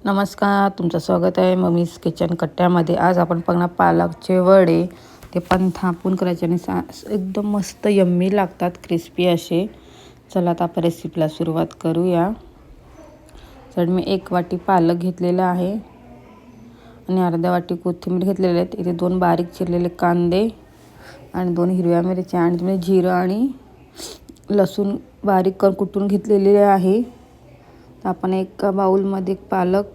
नमस्कार, तुमचं स्वागत आहे मम्मीज किचन कट्ट्यामध्ये। आज आपण बघणार पालकचे वडे। ते पण थापून करायचे आणि एकदम मस्त यम्मी लागतात, क्रिस्पी असे। चला आता आपण रेसिपीला सुरुवात करूया। तर मी 1 वाटी पालक घेतलेला आहे आणि अर्धा वाटी कोथिंबीर घेतलेले आहेत। इथे 2 बारीक चिरलेले कांदे आणि 2 हिरव्या मिरच्या आणि तुम्ही जिरं आणि लसूण बारीक कुटून घेतलेले आहे। आपण एक बाउलमध्ये पालक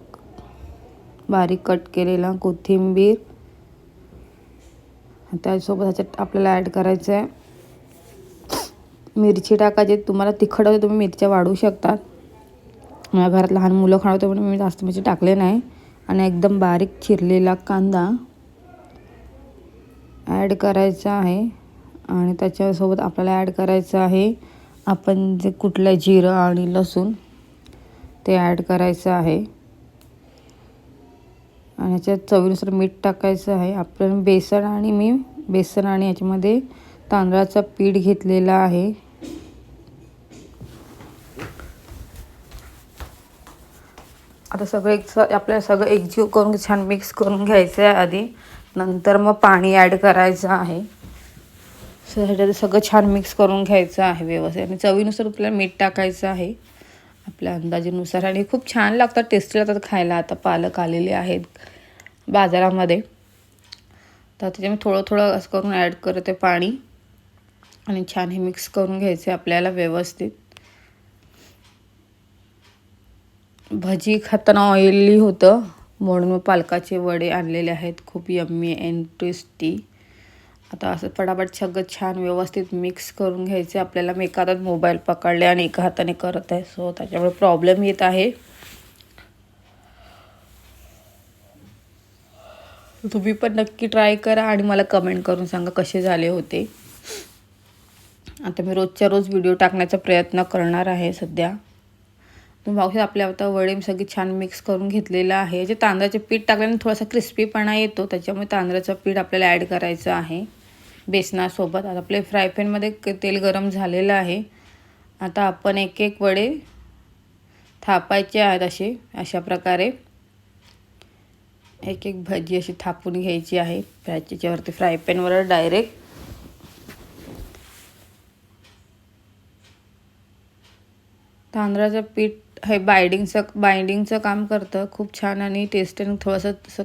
बारीक कट केलेला, कोथिंबीर, त्यासोबत ह्याच्यात आपल्याला ॲड करायचं आहे मिरची टाकायची। तुम्हाला तिखट हवी तुम्ही मिरच्या वाढवू शकता। माझ्या घरात लहान मुलं खात म्हणून मी जास्त मिरची टाकले नाही। आणि एकदम बारीक चिरलेला कांदा ॲड करायचा आहे आणि त्याच्यासोबत आपल्याला ॲड करायचं आहे आपण जे कुटलं जिरं आणि लसूण ते ॲड करायचं आहे आणि ह्याच्यात चवीनुसार मीठ टाकायचं आहे। आपण बेसन आणि याच्यामध्ये तांदळाचं पीठ घेतलेला आहे। आता आपल्याला सगळं एकजीव करून छान मिक्स करून घ्यायचं आहे आधी, नंतर मग पाणी ॲड करायचं आहे। सगळं छान मिक्स करून घ्यायचं आहे व्यवस्थित आणि चवीनुसार आपल्याला मीठ टाकायचं आहे आपल्या अंदाजानुसार। आणि खूप छान लागतात, टेस्टी लागतात खायला। आता पालक आलेले आहेत बाजारामध्ये, तर त्याच्यामध्ये थोडं थोडं असं करून ॲड करते पाणी आणि छान हे मिक्स करून घ्यायचे आपल्याला व्यवस्थित। भजी खाताना ऑइली होतं म्हणून पालकाचे वडे आणलेले आहेत, खूप यम्मी अँड टेस्टी। आता असं फटाफट सगळं छान व्यवस्थित मिक्स करून घ्यायचे आपल्याला। मी एका हातात मोबाईल पकडले आणि एका हाताने करत आहे, सो त्याच्यामुळे प्रॉब्लेम येत आहे। तुम्ही पण नक्की ट्राय करा आणि मला कमेंट करून सांगा कसे झाले होते। आता मी रोजच्या रोज व्हिडिओ टाकण्याचा प्रयत्न करणार आहे सध्या। तुम्ही बघू शकता आपल्या आता वडे सगळे छान मिक्स करून घेतलेलं आहे। जे तांदळाचे पीठ टाकल्याने थोडासा क्रिस्पीपणा येतो, त्याच्यामुळे तांदळाचं पीठ आपल्याला ॲड करायचं आहे बेसनासोबत। आता आपले फ्राय पॅनमध्ये तेल गरम झालेलं आहे। आता आपण एक एक वडे थापायचे आहेत अशा प्रकारे एक एक भजी अशी थापून घ्यायची आहे त्याच्यावरती फ्राय पॅनवर डायरेक्ट। तांदळाचं पीठ हे बाइंडिंगचं काम करतं खूप छान आणि टेस्ट आणि थोडंसं तसं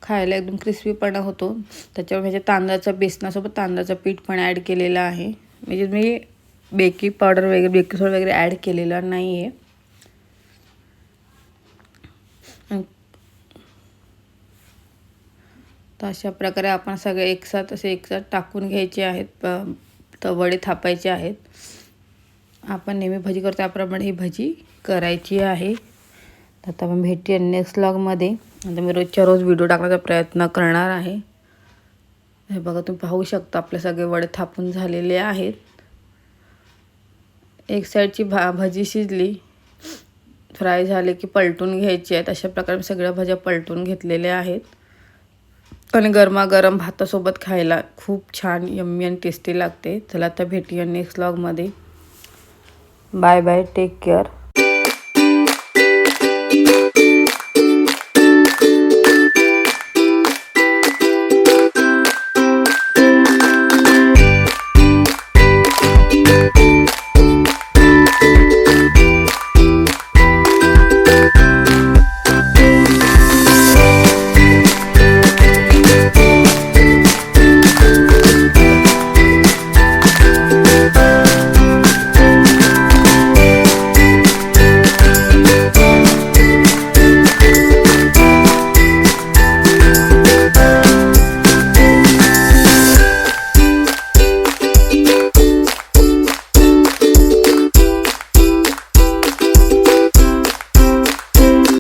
खायला एकदम क्रिस्पीपणा होतो। त्याच्यामुळे तांदळाच्या बेसनासोबत तांदळाचं पीठ पण ॲड केलेलं आहे। म्हणजे मी बेकिंग पावडर वगैरे बेकिंग सोडा वगैरे ॲड केलेला नाही आहे। तर अशा प्रकारे आपण सगळे एकसाथ टाकून घ्यायचे आहेत, तर वडे थापायचे आहेत। आपण नेहमी भजी करतो त्याप्रमाणे ही भजी करायची आहे। तर आता आपण भेटूया नेक्स्ट व्लॉगमध्ये। आता मी रोजच्या रोज व्हिडिओ टाकण्याचा प्रयत्न करणार आहे। हे बघा, तुम्ही पाहू शकता आपले सगळे वडे थापून झालेले आहेत। एक साईडची भजी शिजली, फ्राय झाले की पलटून घ्यायची आहेत। अशा प्रकारे सगळ्या भाज्या पलटून घेतलेल्या आहेत आणि गरमागरम भातासोबत खायला खूप छान यम्मी आणि टेस्टी लागते। चला आता भेटूया नेक्स्ट व्लॉगमध्ये। Bye bye, take care.